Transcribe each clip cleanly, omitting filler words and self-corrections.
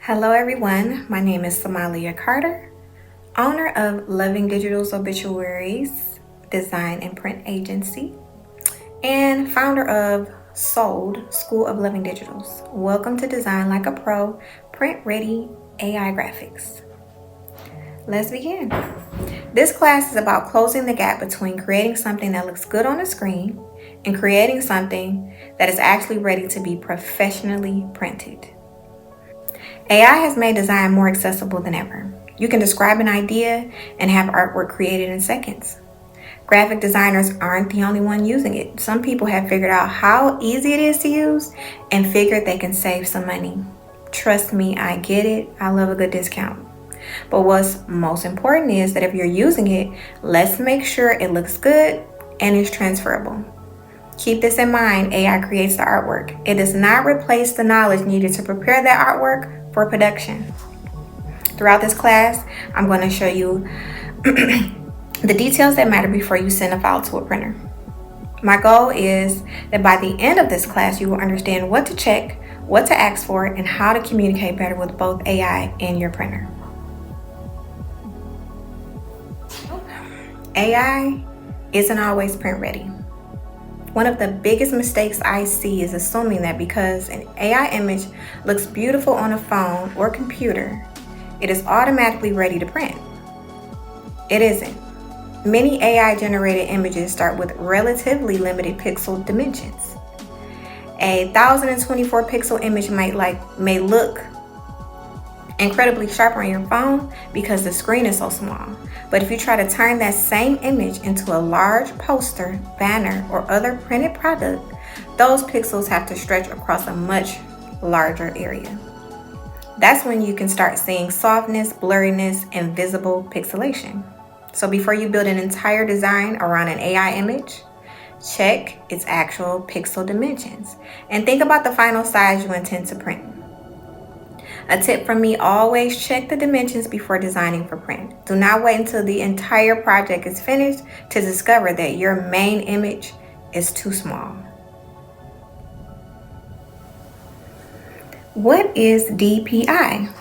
Hello everyone, my name is Somalia Carter, owner of Loving Digital's Obituaries Design and Print Agency, and founder of Sold School of Loving Digitals. Welcome to Design Like a Pro, Print Ready AI Graphics. Let's begin. This class is about closing the gap between creating something that looks good on a screen and creating something that is actually ready to be professionally printed. AI has made design more accessible than ever. You can describe an idea and have artwork created in seconds. Graphic designers aren't the only one using it. Some people have figured out how easy it is to use and figured they can save some money. Trust me, I get it. I love a good discount. But what's most important is that if you're using it, let's make sure it looks good and is transferable. Keep this in mind, AI creates the artwork. It does not replace the knowledge needed to prepare that artwork for production. Throughout this class, I'm going to show you the details that matter before you send a file to a printer. My goal is that by the end of this class, you will understand what to check, what to ask for, and how to communicate better with both AI and your printer. AI isn't always print ready. One of the biggest mistakes I see is assuming that because an AI image looks beautiful on a phone or computer, it is automatically ready to print. It isn't. Many AI-generated images start with relatively limited pixel dimensions. A 1024 pixel image may look incredibly sharp on your phone because the screen is so small. But if you try to turn that same image into a large poster, banner, or other printed product, those pixels have to stretch across a much larger area. That's when you can start seeing softness, blurriness, and visible pixelation. So before you build an entire design around an AI image, check its actual pixel dimensions and think about the final size you intend to print. A tip from me, always check the dimensions before designing for print. Do not wait until the entire project is finished to discover that your main image is too small. What is DPI?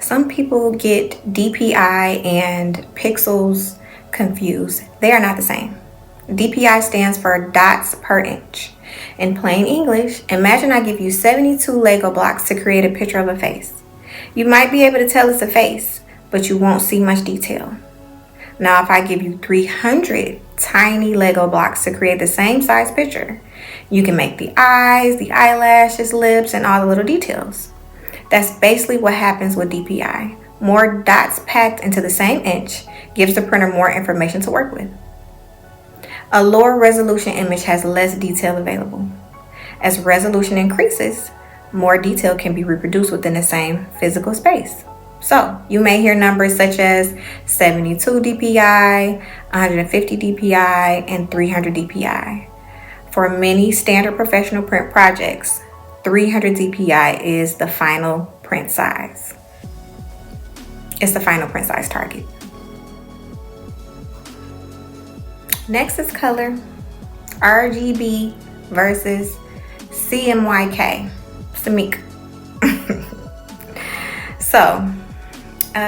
Some people get DPI and pixels confused. They are not the same. DPI stands for dots per inch. In plain English, imagine I give you 72 Lego blocks to create a picture of a face. You might be able to tell it's a face, but you won't see much detail. Now, if I give you 300 tiny Lego blocks to create the same size picture, you can make the eyes, the eyelashes, lips, and all the little details. That's basically what happens with DPI. More dots packed into the same inch gives the printer more information to work with. A lower resolution image has less detail available. As resolution increases, more detail can be reproduced within the same physical space. So you may hear numbers such as 72 DPI, 150 DPI, and 300 DPI. For many standard professional print projects, 300 DPI is the final print size. It's the final print size target. Next is color, RGB versus CMYK, CMYK. So,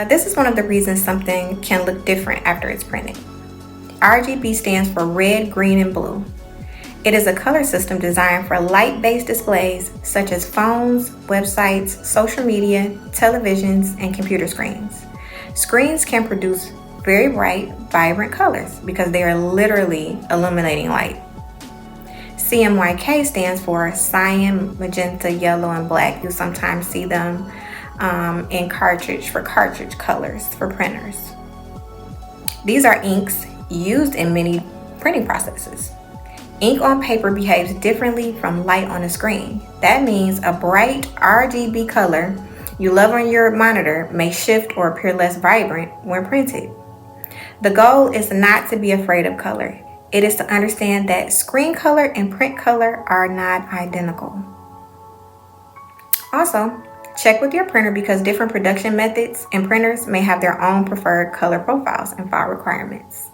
this is one of the reasons something can look different after it's printed. RGB stands for red, green, and blue. It is a color system designed for light-based displays such as phones, websites, social media, televisions, and computer screens. Screens can produce very bright, vibrant colors because they are literally illuminating light. CMYK stands for cyan, magenta, yellow, and black. You sometimes see them in cartridge colors for printers. These are inks used in many printing processes. Ink on paper behaves differently from light on a screen. That means a bright RGB color you love on your monitor may shift or appear less vibrant when printed. The goal is not to be afraid of color. It is to understand that screen color and print color are not identical. Also, check with your printer because different production methods and printers may have their own preferred color profiles and file requirements.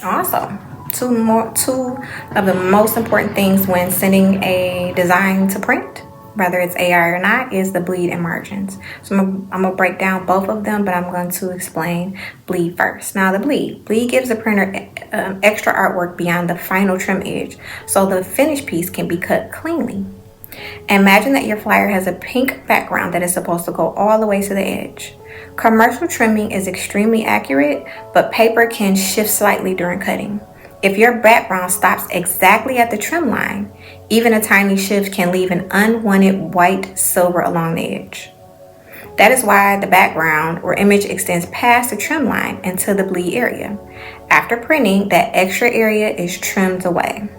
Awesome. Two of the most important things when sending a design to print, whether it's AI or not, is the bleed and margins. So I'm gonna break down both of them, but I'm going to explain bleed first. Now the bleed gives the printer extra artwork beyond the final trim edge, so the finished piece can be cut cleanly. Imagine that your flyer has a pink background that is supposed to go all the way to the edge. Commercial trimming is extremely accurate, but paper can shift slightly during cutting. If your background stops exactly at the trim line, even a tiny shift can leave an unwanted white silver along the edge. That is why the background or image extends past the trim line into the bleed area. After printing, that extra area is trimmed away.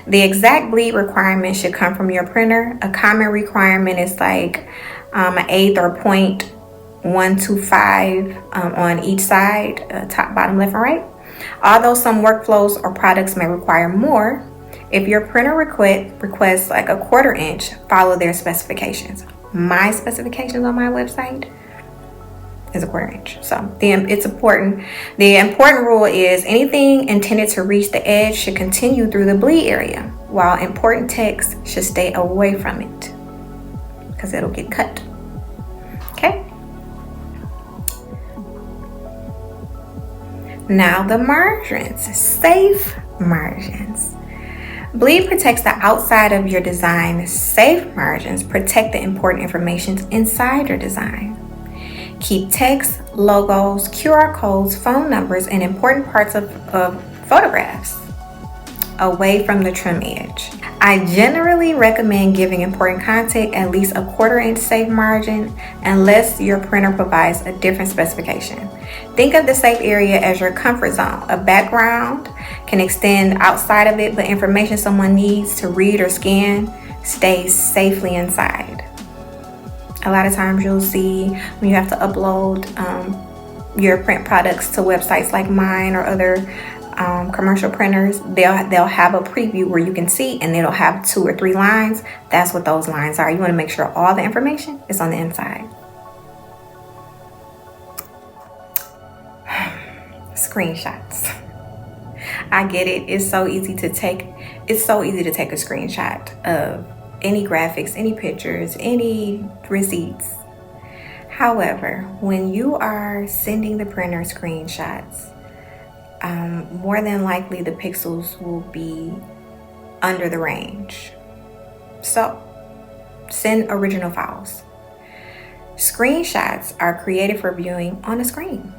The exact bleed requirement should come from your printer. A common requirement is like an eighth or 0.125 on each side, top, bottom, left, and right. Although some workflows or products may require more, if your printer requests like a 1/4 inch, follow their specifications. My specifications on my website is a 1/4 inch. So it's important. The important rule is anything intended to reach the edge should continue through the bleed area, while important text should stay away from it because it'll get cut. Okay. Now the margins, safe margins. Bleed protects the outside of your design. Safe margins protect the important information inside your design. Keep text, logos, QR codes, phone numbers, and important parts of photographs away from the trim edge. I generally recommend giving important content at least a 1/4 inch safe margin unless your printer provides a different specification. Think of the safe area as your comfort zone. A background can extend outside of it, but information someone needs to read or scan stays safely inside. A lot of times you'll see when you have to upload your print products to websites like mine or other commercial printers, they'll have a preview where you can see, and it'll have 2 or 3 lines. That's what those lines are. You want to make sure all the information is on the inside. Screenshots. I get it. It's so easy to take a screenshot of any graphics, any pictures, any receipts. However, when you are sending the printer screenshots, more than likely the pixels will be under the range. So send original files. Screenshots are created for viewing on a screen.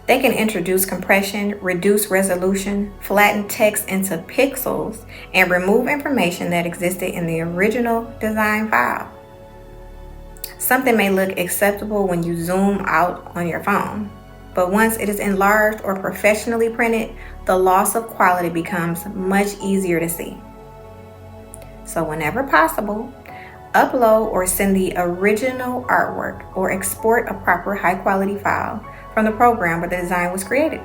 They can introduce compression, reduce resolution, flatten text into pixels, and remove information that existed in the original design file. Something may look acceptable when you zoom out on your phone, but once it is enlarged or professionally printed, the loss of quality becomes much easier to see. So whenever possible, upload or send the original artwork or export a proper high-quality file from the program where the design was created.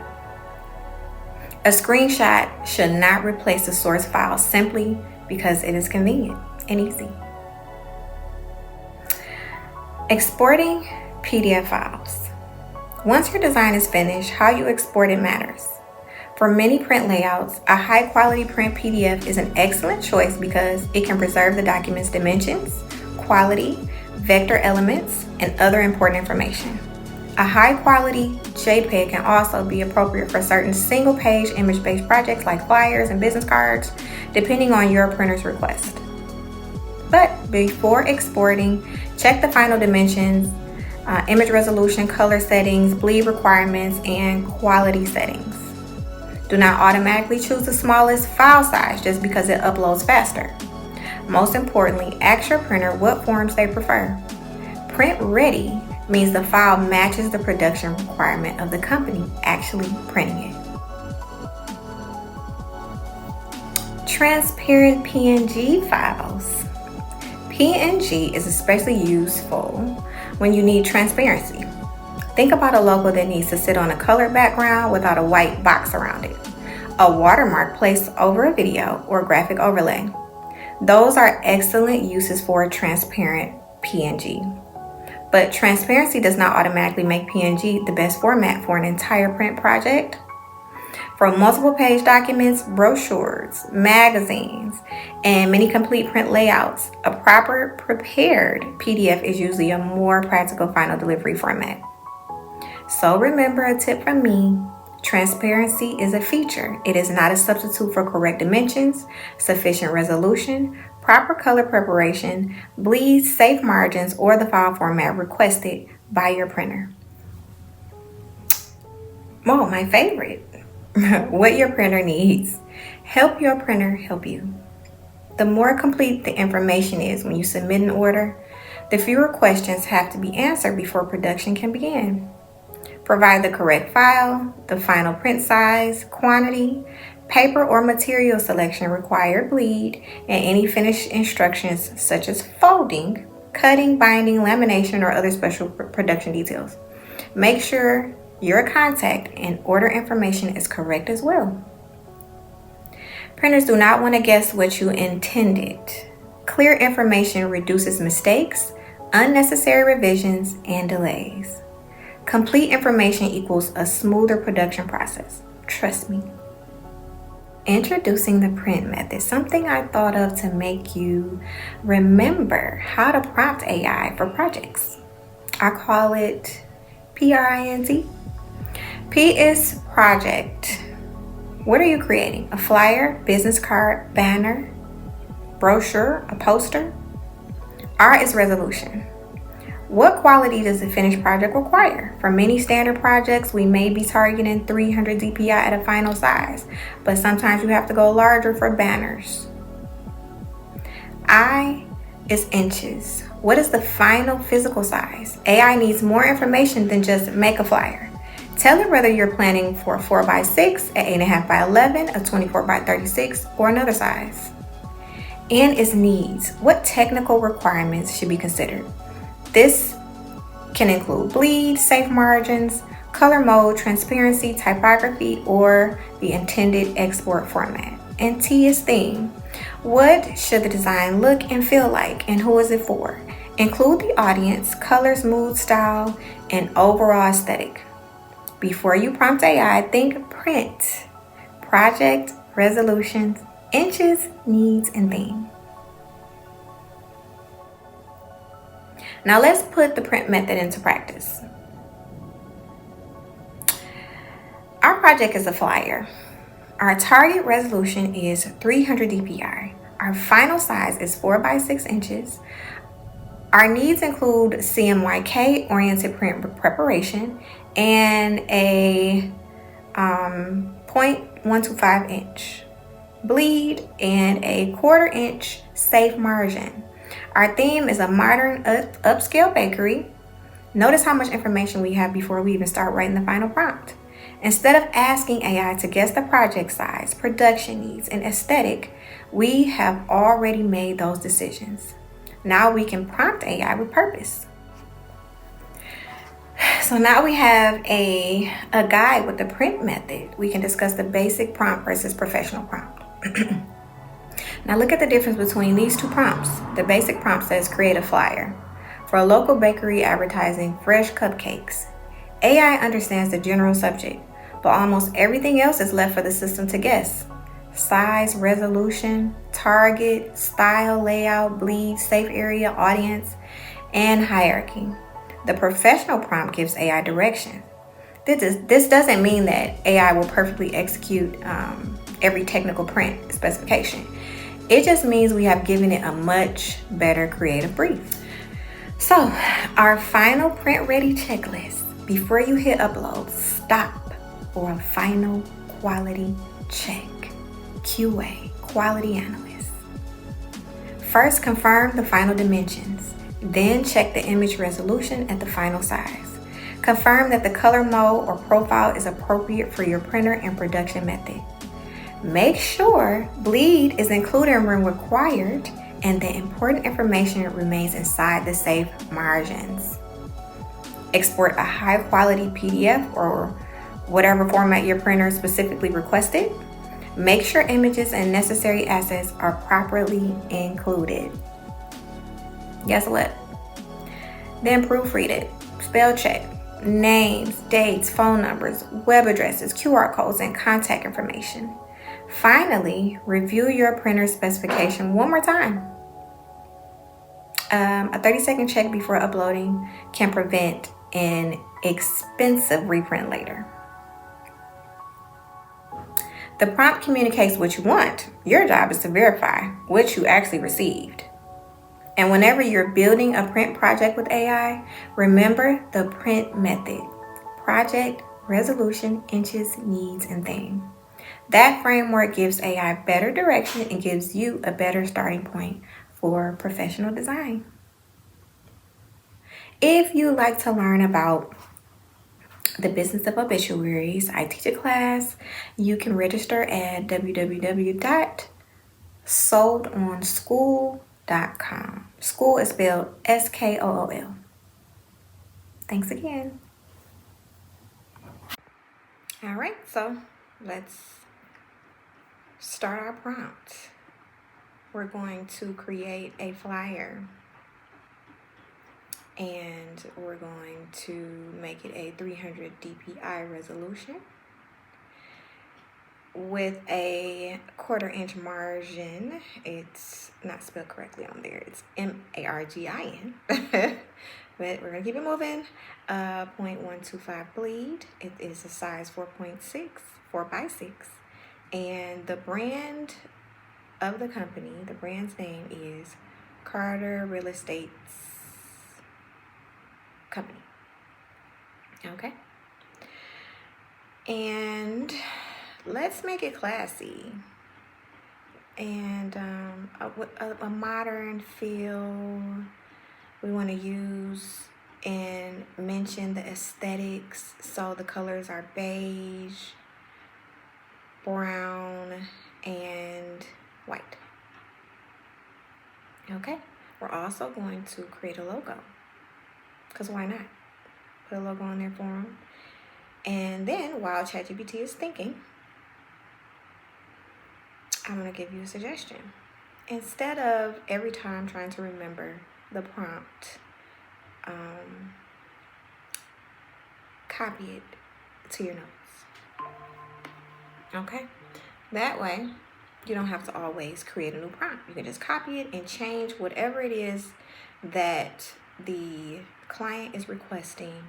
A screenshot should not replace the source file simply because it is convenient and easy. Exporting PDF files. Once your design is finished, how you export it matters. For many print layouts, a high-quality print PDF is an excellent choice because it can preserve the document's dimensions, quality, vector elements, and other important information. A high-quality JPEG can also be appropriate for certain single-page image-based projects like flyers and business cards, depending on your printer's request. But before exporting, check the final dimensions, image resolution, color settings, bleed requirements, and quality settings. Do not automatically choose the smallest file size just because it uploads faster. Most importantly, ask your printer what forms they prefer. Print ready means the file matches the production requirement of the company actually printing it. Transparent PNG files. PNG is especially useful when you need transparency. Think about a logo that needs to sit on a colored background without a white box around it, a watermark placed over a video, or graphic overlay. Those are excellent uses for a transparent PNG. But transparency does not automatically make PNG the best format for an entire print project. For multiple page documents, brochures, magazines, and many complete print layouts, a proper prepared PDF is usually a more practical final delivery format. So remember a tip from me: transparency is a feature. It is not a substitute for correct dimensions, sufficient resolution, proper color preparation, bleed, safe margins, or the file format requested by your printer. Oh, my favorite. What your printer needs. Help your printer help you. The more complete the information is when you submit an order, the fewer questions have to be answered before production can begin. Provide the correct file, the final print size, quantity, paper or material selection required bleed, and any finished instructions such as folding, cutting, binding, lamination, or other special production details. Make sure your contact and order information is correct as well. Printers do not want to guess what you intended. Clear information reduces mistakes, unnecessary revisions, and delays. Complete information equals a smoother production process. Trust me. Introducing the print method, something I thought of to make you remember how to prompt AI for projects. I call it P.R.I.N.T. P is project. What are you creating? A flyer, business card, banner, brochure, a poster? R is resolution. What quality does the finished project require? For many standard projects, we may be targeting 300 dpi at a final size, but sometimes you have to go larger for banners. I is inches. What is the final physical size? AI needs more information than just make a flyer. Tell it whether you're planning for a 4x6, an 8.5 by 11, a 24 by 36, or another size. N is needs. What technical requirements should be considered? This can include bleed, safe margins, color mode, transparency, typography, or the intended export format. And T is theme. What should the design look and feel like, and who is it for? Include the audience, colors, mood, style, and overall aesthetic. Before you prompt AI, think print, project, resolutions, inches, needs, and theme. Now let's put the print method into practice. Our project is a flyer. Our target resolution is 300 dpi. Our final size is 4 by 6 inches. Our needs include CMYK, oriented print preparation, and a 0.125 inch bleed and a 1/4 inch safe margin. Our theme is a modern upscale bakery. Notice how much information we have before we even start writing the final prompt. Instead of asking AI to guess the project size, production needs, and aesthetic, we have already made those decisions. Now we can prompt AI with purpose. So now we have a guide with the print method. We can discuss the basic prompt versus professional prompt. Now look at the difference between these two prompts. The basic prompt says create a flyer for a local bakery advertising fresh cupcakes. AI understands the general subject, but almost everything else is left for the system to guess. Size, resolution, target, style, layout, bleed, safe area, audience, and hierarchy. The professional prompt gives AI direction. This doesn't mean that AI will perfectly execute every technical print specification. It just means we have given it a much better creative brief. So, our final print ready checklist. Before you hit upload, stop for a final quality check. QA, quality analyst. First, confirm the final dimensions. Then check the image resolution at the final size. Confirm that the color mode or profile is appropriate for your printer and production method. Make sure bleed is included when required and the important information remains inside the safe margins. Export a high quality PDF or whatever format your printer specifically requested. Make sure images and necessary assets are properly included. Guess what? Then proofread it. Spell check. names, dates, phone numbers, web addresses, QR codes, and contact information. Finally, review your printer specification one more time. A 30-second check before uploading can prevent an expensive reprint later. The prompt communicates what you want. Your job is to verify what you actually received. And whenever you're building a print project with AI, remember the PRINT method: project, resolution, inches, needs, and theme. That framework gives AI better direction and gives you a better starting point for professional design. If you'd like to learn about the business of obituaries, I teach a class. You can register at www.soldonschool.com. School is spelled SKOOL. Thanks again. All right, so let's start our prompt. We're going to create a flyer, and we're going to make it a 300 dpi resolution with a 1/4 inch margin. It's not spelled correctly on there. It's MARGIN. But we're gonna keep it moving. 0.125 bleed. It is a size 4.6, 4x6. And the brand of the company, the brand's name is Carter Real Estate Company. Okay. And let's make it classy and a modern feel. We want to use and mention the aesthetics. So the colors are beige, brown, and white. Okay. We're also going to create a logo, because why not? Put a logo on there for them. And then while ChatGPT is thinking, I'm going to give you a suggestion. Instead of every time trying to remember the prompt, copy it to your notes. Okay? That way, you don't have to always create a new prompt. You can just copy it and change whatever it is that the client is requesting,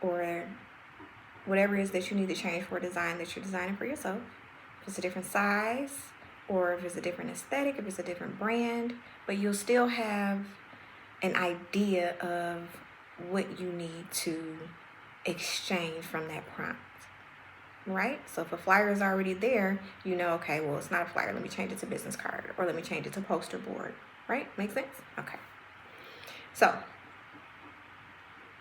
or whatever it is that you need to change for a design that you're designing for yourself. If it's a different size, or if it's a different aesthetic, if it's a different brand, but you'll still have an idea of what you need to exchange from that prompt, right? So if a flyer is already there, you know, okay, well, it's not a flyer. Let me change it to business card, or let me change it to poster board, right? Make sense? Okay. So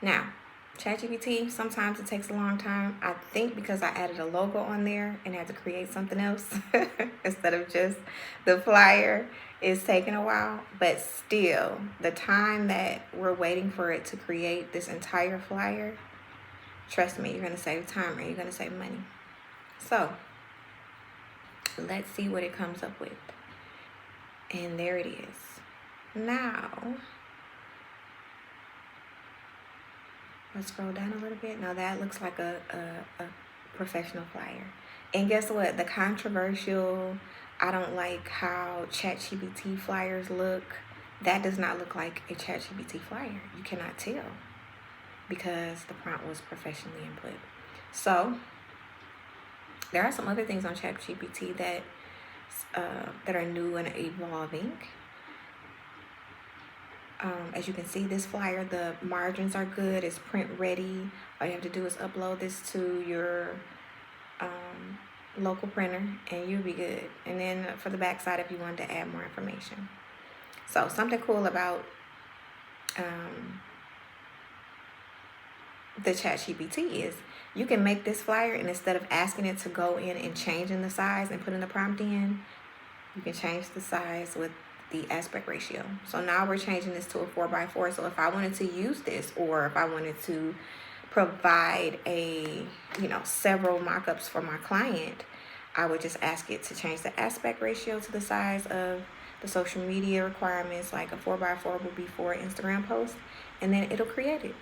now, ChatGPT, sometimes it takes a long time. I think because I added a logo on there and had to create something else instead of just the flyer, it's taking a while. But still, the time that we're waiting for it to create this entire flyer, trust me, you're going to save time and you're going to save money. So let's see what it comes up with. And there it is. Now, let's scroll down a little bit. Now that looks like a professional flyer. And guess what? The controversial, I don't like how ChatGPT flyers look. That does not look like a ChatGPT flyer. You cannot tell because the prompt was professionally input. So there are some other things on ChatGPT that are new and evolving. As you can see, this flyer, the margins are good. It's print ready. All you have to do is upload this to your local printer and you'll be good. And then for the back side, if you wanted to add more information. So something cool about the ChatGPT is you can make this flyer, and instead of asking it to go in and changing the size and putting the prompt in, you can change the size with the aspect ratio. So now we're changing this to a 4x4. So if I wanted to use this, or if I wanted to provide several mock-ups for my client, I would just ask it to change the aspect ratio to the size of the social media requirements, like a 4x4 would be for an Instagram post, and then it'll create it.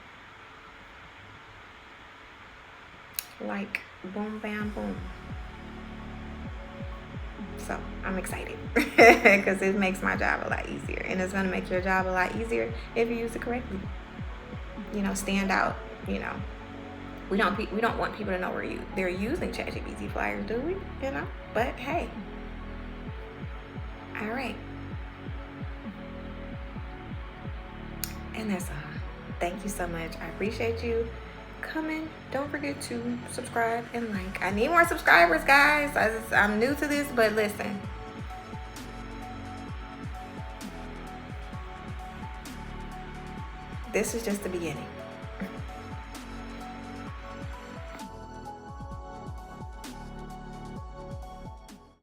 Like boom, bam, boom. So I'm excited because it makes my job a lot easier, and it's gonna make your job a lot easier if you use it correctly. You know, stand out. You know, we don't want people to know they're using ChatGPT flyers, do we? You know, but hey, all right, and that's all. Thank you so much. I appreciate you coming. Don't forget to subscribe and like. I need more subscribers, guys. I'm new to this, but listen. This is just the beginning.